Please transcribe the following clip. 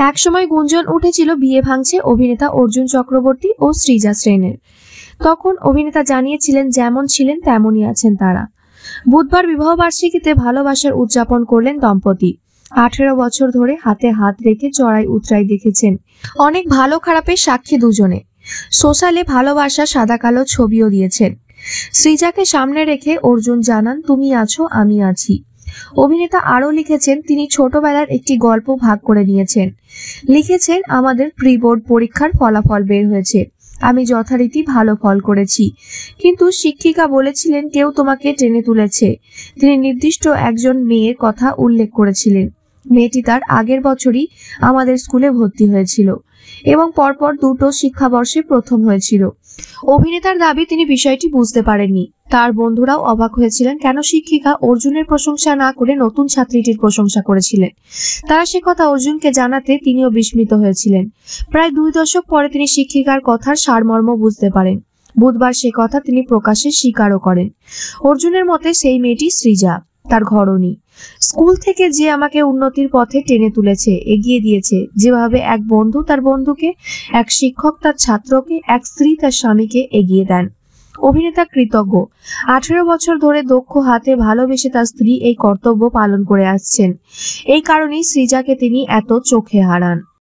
একসময় গুঞ্জন উঠেছিল বিয়ে ভাঙছে অভিনেতা অর্জুন চক্রবর্তী ও শ্রীজা সেনের। তখন অভিনেতা জানিয়েছিলেন যেমন ছিলেন তেমনই আছেন তারা। বুধবার বিবাহবার্ষিকীতে ভালোবাসার উদযাপন করলেন দম্পতি। 18 বছর ধরে হাতে হাত রেখে চড়াই উতরাই দেখেছেন। অনেক ভালো খারাপের সাক্ষী দুজনে। সোশ্যালে ভালোবাসা সাদা কালো ছবিও দিয়েছেন। শ্রীজাকে সামনে রেখে অর্জুন জানান, তুমি আছো আমি আছি। অভিনেতা আরও লিখেছেন, তিনি ছোটবেলার একটি গল্প ভাগ করে নিয়েছেন। লিখেছেন, আমাদের প্রি বোর্ড পরীক্ষার ফলাফল বের হয়েছে। আমি যথারীতি ভালো ফল করেছি, কিন্তু শিক্ষিকা বলেছিলেন কেউ তোমাকে টেনে তুলেছে। তিনি নির্দিষ্ট একজন মেয়ের কথা উল্লেখ করেছিলেন। মেয়েটি তার আগের বছরই আমাদের স্কুলে ভর্তি হয়েছিল এবং পরপর দুটো শিক্ষাবর্ষে প্রথম হয়েছিল। অভিনেতার দাবি, তিনি বিষয়টি বুঝতে পারেননি। তার বন্ধুরাও অবাক হয়েছিলেন কেন শিক্ষিকা অর্জুনের প্রশংসা না করে নতুন ছাত্রীটির প্রশংসা করেছিলেন। তারা সে কথা অর্জুনকে জানাতে তিনিও বিস্মিত হয়েছিলেন। প্রায় 2 দশক পরে তিনি শিক্ষিকার কথার সারমর্ম বুঝতে পারেন। বুধবার সে কথা তিনি প্রকাশ্যে স্বীকারও করেন। অর্জুনের মতে সেই মেয়েটি শ্রীজা, তার ঘরণী। স্কুল থেকে যে আমাকে উন্নতির পথে টেনে তুলেছে, এগিয়ে দিয়েছে, যেভাবে এক বন্ধু তার বন্ধুকে, এক শিক্ষক তার ছাত্রকে, এক স্ত্রী তার স্বামীকে এগিয়ে দেন। অভিনেতা কৃতজ্ঞ। 18 বছর ধরে দক্ষ হাতে ভালোবেসে তার স্ত্রী এই কর্তব্য পালন করে আসছেন। এই কারণেই শ্রীজাকে তিনি এত চোখে হারান।